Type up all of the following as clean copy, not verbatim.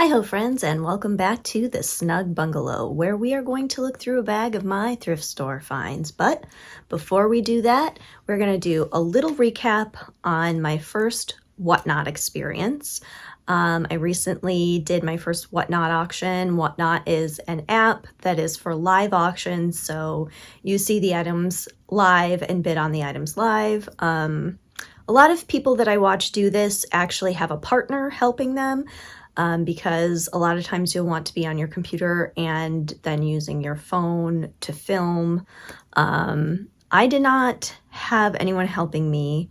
Hi-ho friends, and welcome back to the Snug Bungalow, where we are going to look through a bag of my thrift store finds. But before we do that, we're going to do a little recap on my first Whatnot experience. I recently did my first Whatnot auction. Whatnot is an app that is for live auctions, so you see the items live and bid on the items live. A lot of people that I watch do this actually have a partner helping them. Because a lot of times you'll want to be on your computer and then using your phone to film. I did not have anyone helping me,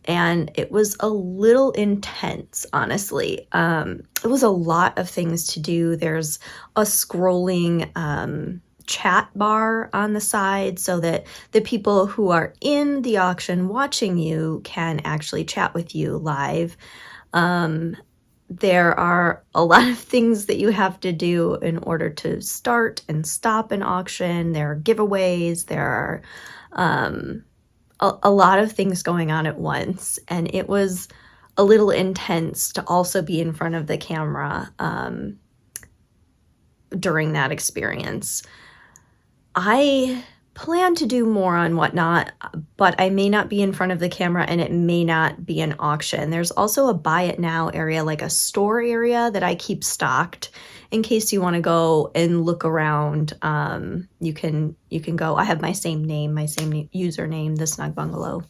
and it was a little intense, honestly. It was a lot of things to do. There's a scrolling chat bar on the side so that the people who are in the auction watching you can actually chat with you live. There are a lot of things that you have to do in order to start and stop an auction. There are giveaways. There are a lot of things going on at once. And it was a little intense to also be in front of the camera during that experience. I plan to do more on Whatnot, but I may not be in front of the camera and it may not be an auction. There's also a buy it now area, like a store area that I keep stocked in case you want to go and look around. You can go. I have my same username, the Snug Bungalow.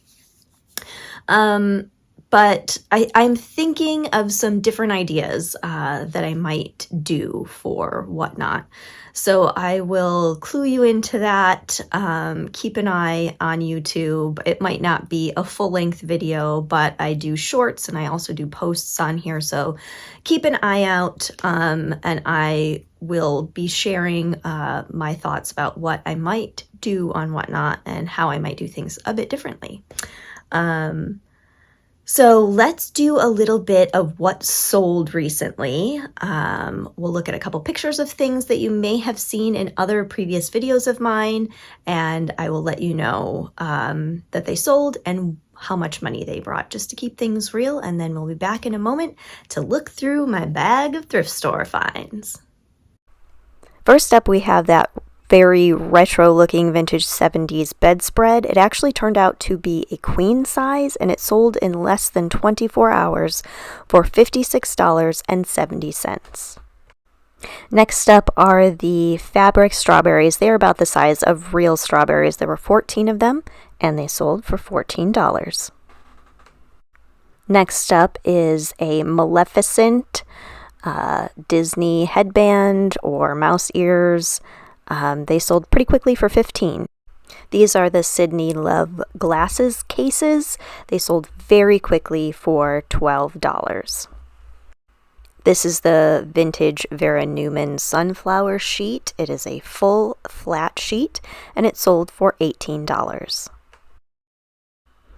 But I'm thinking of some different ideas that I might do for Whatnot. So I will clue you into that. Keep an eye on YouTube. It might not be a full-length video, but I do shorts and I also do posts on here. So keep an eye out, and I will be sharing my thoughts about what I might do on Whatnot and how I might do things a bit differently. So let's do a little bit of what sold recently. We'll look at a couple pictures of things that you may have seen in other previous videos of mine, and I will let you know that they sold and how much money they brought, just to keep things real, and then we'll be back in a moment to look through my bag of thrift store finds. First up, we have that very retro-looking vintage 70s bedspread. It actually turned out to be a queen size, and it sold in less than 24 hours for $56.70. Next up are the fabric strawberries. They're about the size of real strawberries. There were 14 of them, and they sold for $14. Next up is a Maleficent Disney headband or mouse ears. They sold pretty quickly for $15. These are the Sydney Love glasses cases. They sold very quickly for $12. This is the vintage Vera Newman sunflower sheet. It is a full flat sheet, and it sold for $18.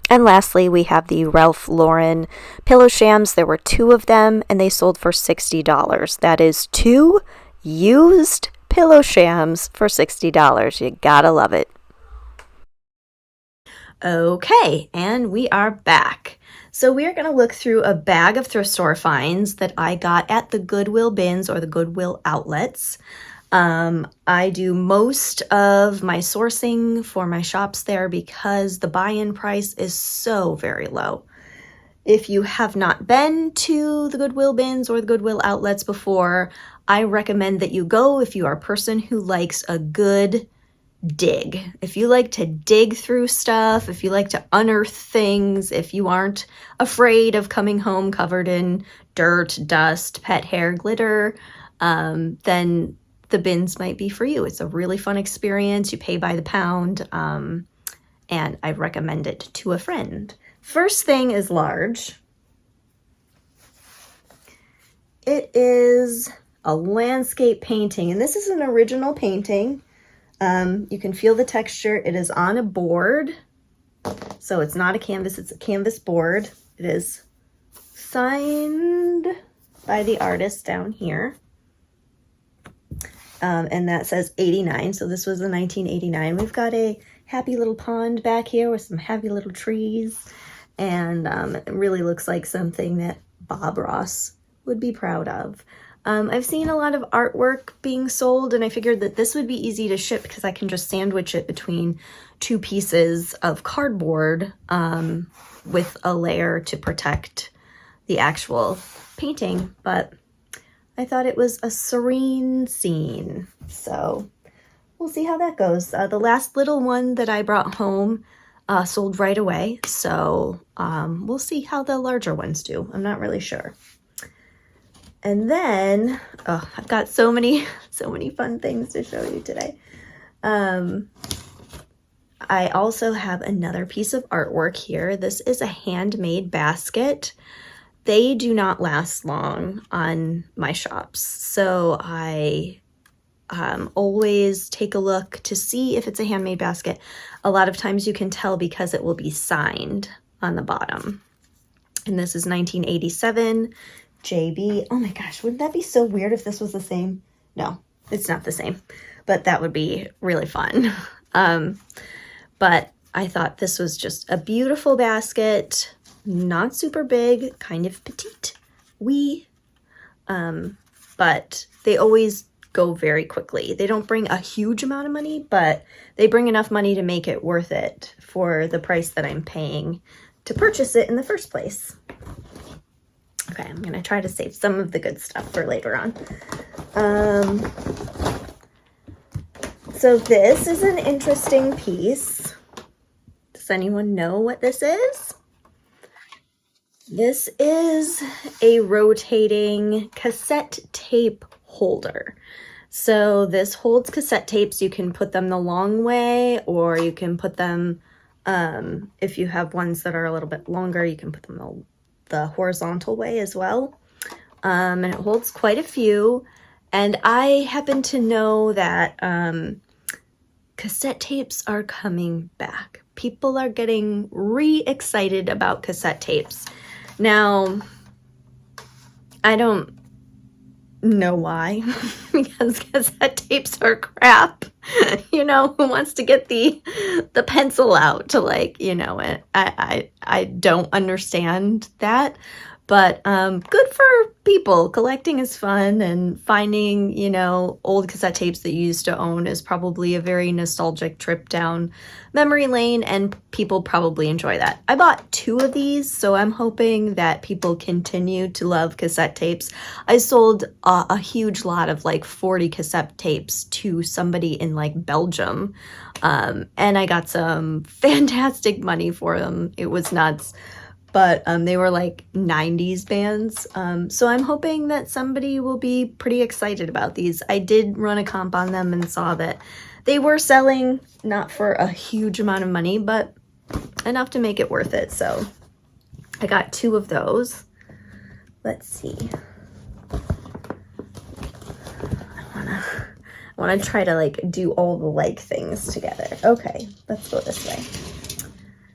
And lastly, we have the Ralph Lauren pillow shams. There were 2 of them, and they sold for $60. That is 2 used pillow shams for $60. You gotta love it. Okay, and we are back. So we are going to look through a bag of thrift store finds that I got at the Goodwill bins or the Goodwill outlets. I do most of my sourcing for my shops there because the buy-in price is so very low. If you have not been to the Goodwill bins or the Goodwill outlets before, I recommend that you go if you are a person who likes a good dig. If you like to dig through stuff, if you like to unearth things, if you aren't afraid of coming home covered in dirt, dust, pet hair, glitter, then the bins might be for you. It's a really fun experience. You pay by the pound, and I recommend it to a friend. First thing is large. It is a landscape painting, and this is an original painting. You can feel the texture. It is on a board, so it's not a canvas, it's a canvas board. It is signed by the artist down here, and that says 89, so this was in 1989. We've got a happy little pond back here with some happy little trees, and it really looks like something that Bob Ross would be proud of. I've seen a lot of artwork being sold, and I figured that this would be easy to ship because I can just sandwich it between two pieces of cardboard with a layer to protect the actual painting. But I thought it was a serene scene, so we'll see how that goes. The last little one that I brought home sold right away, so we'll see how the larger ones do. I'm not really sure. And then, oh, I've got so many fun things to show you today. I also have another piece of artwork here. This is a handmade basket. They do not last long on my shops, so I always take a look to see if it's a handmade basket. A lot of times you can tell because it will be signed on the bottom. And this is 1987. JB. Oh my gosh, wouldn't that be so weird if this was the same? No, it's not the same, but that would be really fun. But I thought this was just a beautiful basket, not super big, kind of petite, wee, but they always go very quickly. They don't bring a huge amount of money, but they bring enough money to make it worth it for the price that I'm paying to purchase it in the first place. Okay, I'm gonna try to save some of the good stuff for later on. So this is an interesting piece. Does anyone know what this is? This is a rotating cassette tape holder. So this holds cassette tapes. You can put them the long way, or you can put them, if you have ones that are a little bit longer, you can put them the horizontal way as well. And it holds quite a few. And I happen to know that cassette tapes are coming back. People are getting re-excited about cassette tapes. Now, I don't know why, because cassette tapes are crap. You know, who wants to get the pencil out to, like, you know, I don't understand that. But good for people. Collecting is fun, and finding, you know, old cassette tapes that you used to own is probably a very nostalgic trip down memory lane, and people probably enjoy that. I bought 2 of these, so I'm hoping that people continue to love cassette tapes. I sold a huge lot of like 40 cassette tapes to somebody in like Belgium, and I got some fantastic money for them. It was nuts. But they were like 90s bands. So I'm hoping that somebody will be pretty excited about these. I did run a comp on them and saw that they were selling, not for a huge amount of money, but enough to make it worth it. So I got 2 of those. Let's see. I wanna try to like do all the like things together. Okay, let's go this way.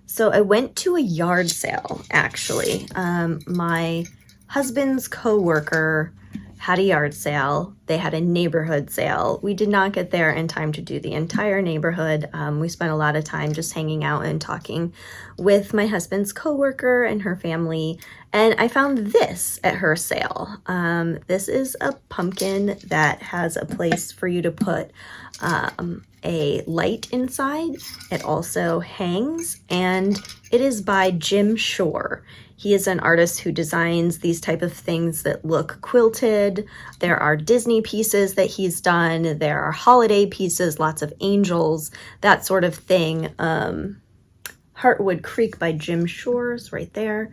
So I went to a yard sale, actually. My husband's coworker had a yard sale. They had a neighborhood sale. We did not get there in time to do the entire neighborhood. We spent a lot of time just hanging out and talking with my husband's coworker and her family. And I found this at her sale. This is a pumpkin that has a place for you to put a light inside. It also hangs, and it is by Jim Shore. He is an artist who designs these type of things that look quilted. There are Disney pieces that he's done. There are holiday pieces, lots of angels, that sort of thing. Heartwood Creek by Jim Shore is right there.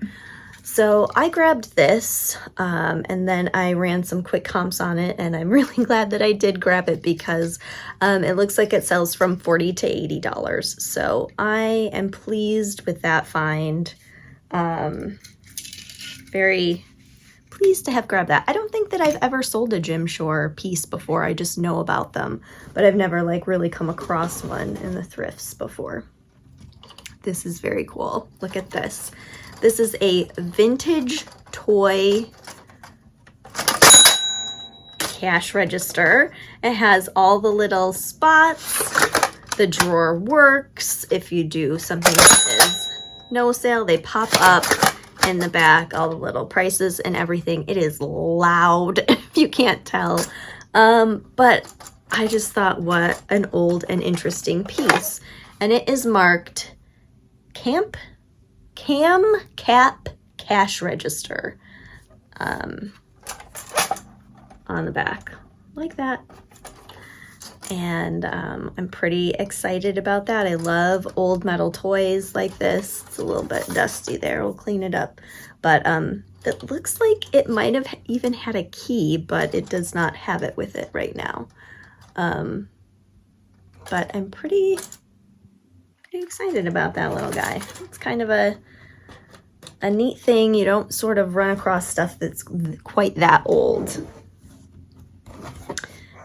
So I grabbed this, and then I ran some quick comps on it, and I'm really glad that I did grab it because it looks like it sells from $40 to $80. So I am pleased with that find. Very pleased to have grabbed that. I don't think that I've ever sold a Jim Shore piece before. I just know about them, but I've never like really come across one in the thrifts before. This is very cool. Look at this. This is a vintage toy cash register. It has all the little spots. The drawer works. If you do something that is no sale, they pop up in the back, all the little prices and everything. It is loud. If you can't tell. But I just thought, what an old and interesting piece. And it is marked Cam Cap Cash Register on the back, like that. And I'm pretty excited about that. I love old metal toys like this. It's a little bit dusty there. We'll clean it up. But it looks like it might have even had a key, but it does not have it with it right now. But I'm pretty excited about that little guy. It's kind of a neat thing. You don't sort of run across stuff that's quite that old.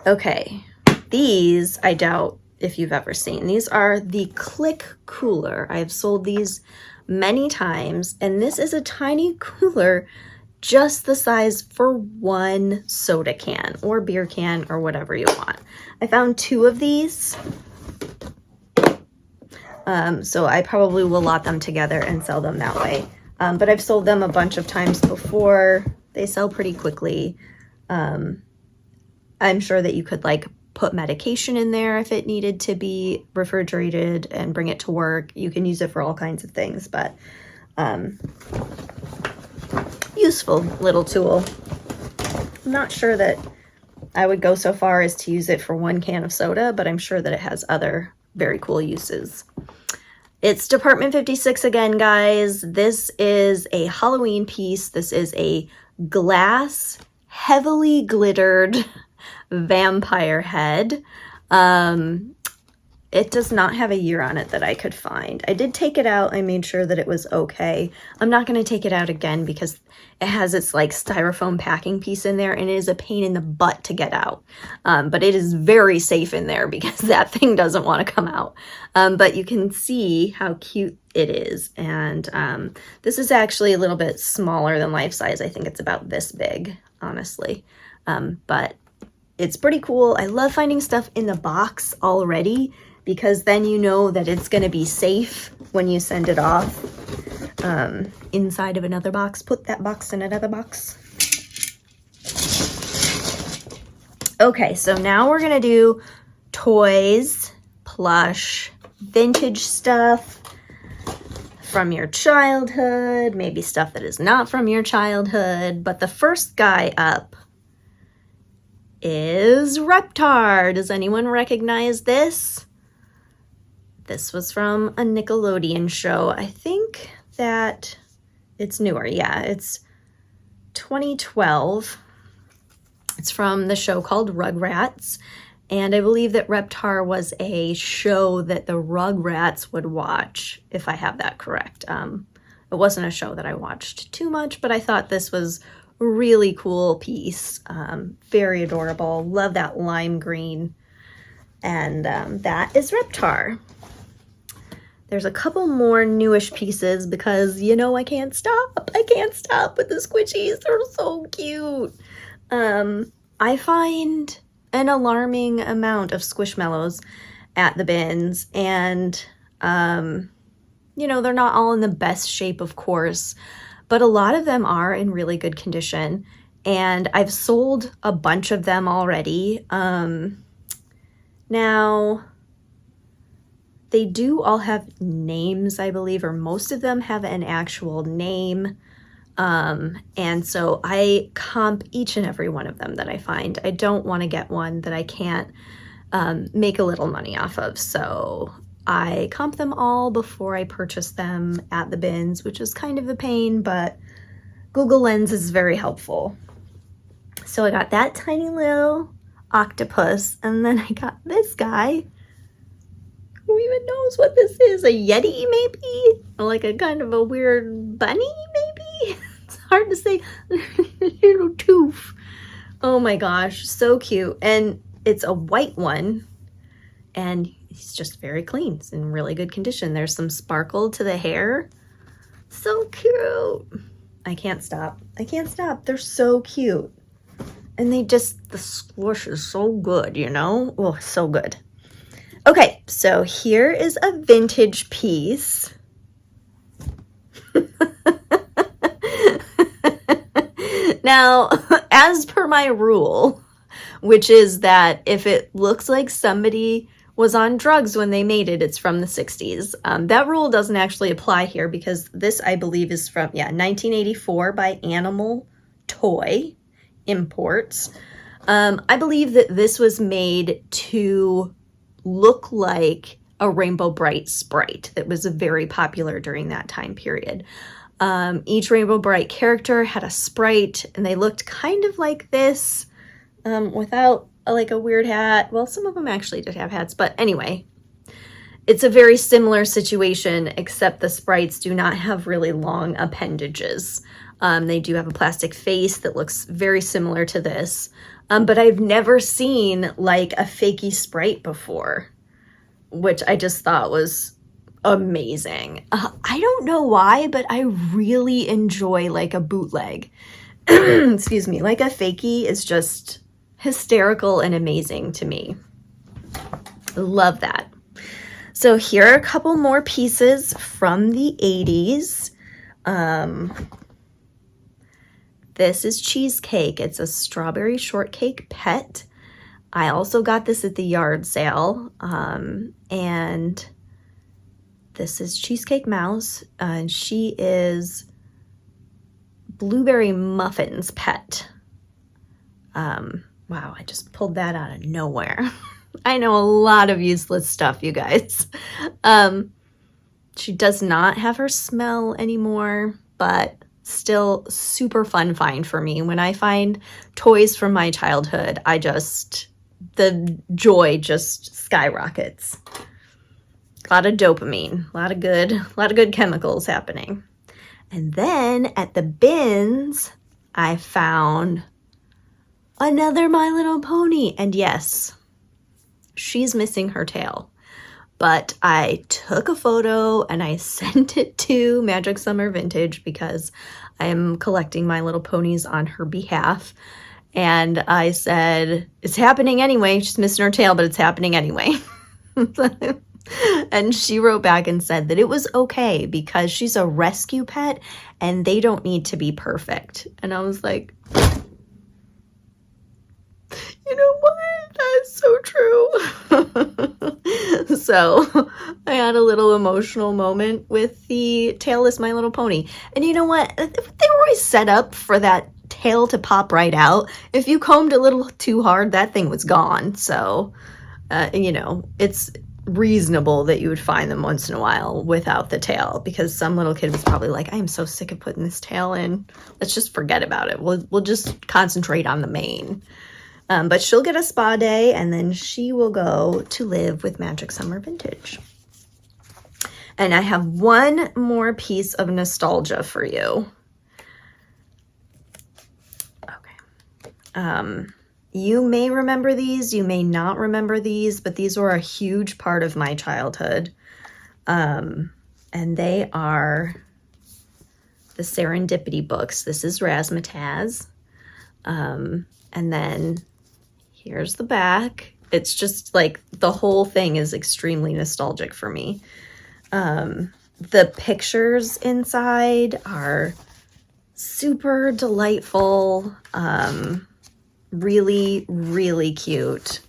Okay. These, I doubt if you've ever seen. These are the Click Cooler. I've sold these many times, and this is a tiny cooler, just the size for one soda can or beer can or whatever you want. I found 2 of these, so I probably will lot them together and sell them that way. But I've sold them a bunch of times before. They sell pretty quickly. I'm sure that you could like put medication in there if it needed to be refrigerated and bring it to work. You can use it for all kinds of things, but useful little tool. I'm not sure that I would go so far as to use it for 1 can of soda, but I'm sure that it has other very cool uses. It's Department 56 again, guys. This is a Halloween piece. This is a glass, heavily glittered vampire head. It does not have a year on it that I could find. I did take it out. I made sure that it was okay. I'm not going to take it out again because it has its like styrofoam packing piece in there, and it is a pain in the butt to get out. But it is very safe in there because that thing doesn't want to come out. But you can see how cute it is. And this is actually a little bit smaller than life size. I think it's about this big, honestly. But it's pretty cool. I love finding stuff in the box already because then you know that it's going to be safe when you send it off inside of another box. Put that box in another box. Okay, so now we're going to do toys, plush, vintage stuff from your childhood, maybe stuff that is not from your childhood. But the first guy up is Reptar. Does anyone recognize this? This was from a Nickelodeon show. I think that it's newer. Yeah, it's 2012. It's from the show called Rugrats. And I believe that Reptar was a show that the Rugrats would watch, if I have that correct. It wasn't a show that I watched too much, but I thought this was a really cool piece. Very adorable. Love that lime green. And that is Reptar. There's a couple more newish pieces because, you know, I can't stop. I can't stop with the squishies. They're so cute. I find an alarming amount of Squishmallows at the bins, and you know, they're not all in the best shape, of course, but a lot of them are in really good condition, and I've sold a bunch of them already. Now they do all have names, I believe, or most of them have an actual name. And so I comp each and every one of them that I find. I don't want to get one that I can't make a little money off of. So I comp them all before I purchase them at the bins, which is kind of a pain, but Google Lens is very helpful. So I got that tiny little octopus, and then I got this guy. Who even knows what this is? A Yeti, maybe? Or like a kind of a weird bunny, maybe? It's hard to say. Little tooth. Oh my gosh, so cute. And it's a white one, and he's just very clean. It's in really good condition. There's some sparkle to the hair. So cute. I can't stop. I can't stop. They're so cute. And they just, the squish is so good, you know? Oh, so good. Okay, so here is a vintage piece. Now, as per my rule, which is that if it looks like somebody was on drugs when they made it, it's from the 60s. That rule doesn't actually apply here because this, I believe, is from, 1984 by Animal Toy Imports. I believe that this was made to look like a Rainbow Brite Sprite that was very popular during that time period. Each Rainbow Brite character had a Sprite, and they looked kind of like this, without like a weird hat. Well, some of them actually did have hats, but anyway, it's a very similar situation, except the Sprites do not have really long appendages. They do have a plastic face that looks very similar to this, but I've never seen like a fakey Sprite before, which I just thought was amazing. I don't know why, but I really enjoy like a bootleg. Excuse me, like a fakey is just hysterical and amazing to me. Love that. So here are a couple more pieces from the 80s. This is Cheesecake. It's a strawberry shortcake pet. I also got this at the yard sale. And this is Cheesecake Mouse. And she is Blueberry Muffin's pet. Wow, I just pulled that out of nowhere. I know a lot of useless stuff, you guys. She does not have her smell anymore, but still super fun find for me. When I find toys from my childhood, the joy just skyrockets. A lot of dopamine, a lot of good chemicals happening. And then at the bins, I found another My Little Pony. And yes, she's missing her tail. But I took a photo and I sent it to Magic Summer Vintage because I am collecting My Little Ponies on her behalf. And I said, it's happening anyway. She's missing her tail, but it's happening anyway. And she wrote back and said that it was okay because she's a rescue pet and they don't need to be perfect. And I was like, you know what? That's so true. So I had a little emotional moment with the tailless My Little Pony. And you know what? They were always set up for that tail to pop right out. If you combed a little too hard, that thing was gone. So, it's reasonable that you would find them once in a while without the tail, because some little kid was probably like, I am so sick of putting this tail in. Let's just forget about it. We'll just concentrate on the mane. But she'll get a spa day, and then she will go to live with Magic Summer Vintage. And I have one more piece of nostalgia for you. Okay. You may remember these, you may not remember these, but these were a huge part of my childhood. And they are the Serendipity books. This is Razzmatazz. And then here's the back. It's just like the whole thing is extremely nostalgic for me. The pictures inside are super delightful. Really, really cute.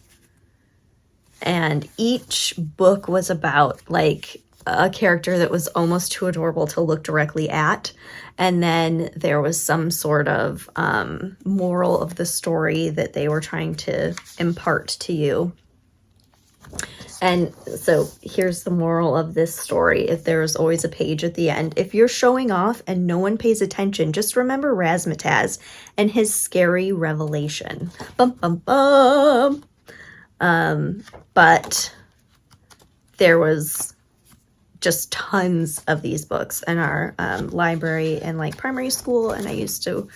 And each book was about like a character that was almost too adorable to look directly at. And then there was some sort of moral of the story that they were trying to impart to you. And so here's the moral of this story. If there is always a page at the end. If you're showing off and no one pays attention, just remember Razzmatazz and his scary revelation. Bum, bum, bum. But there was just tons of these books in our library and like primary school, and I used to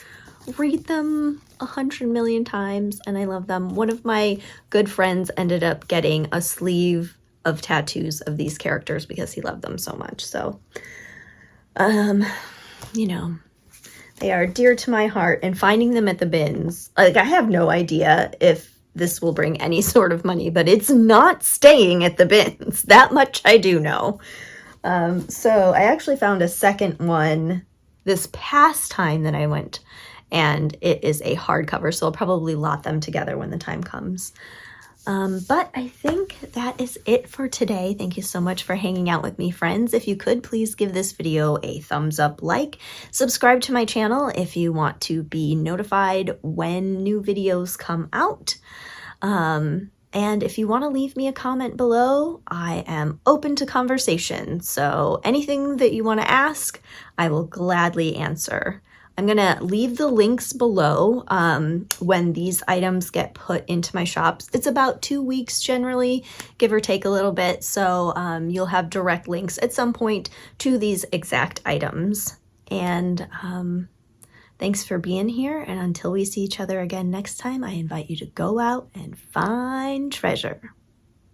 read them 100 million times, and I love them. One of my good friends ended up getting a sleeve of tattoos of these characters because he loved them so much. So, they are dear to my heart, and finding them at the bins, like, I have no idea if this will bring any sort of money, but it's not staying at the bins. That much I do know. So I actually found a second one this past time that I went and it is a hardcover, so I'll probably lot them together when the time comes. But I think that is it for today. Thank you so much for hanging out with me, friends. If you could, please give this video a thumbs up, like, subscribe to my channel if you want to be notified when new videos come out. And if you want to leave me a comment below, I am open to conversation. So anything that you want to ask, I will gladly answer. I'm going to leave the links below when these items get put into my shops. It's about 2 weeks generally, give or take a little bit. So you'll have direct links at some point to these exact items. And thanks for being here. And until we see each other again next time, I invite you to go out and find treasure.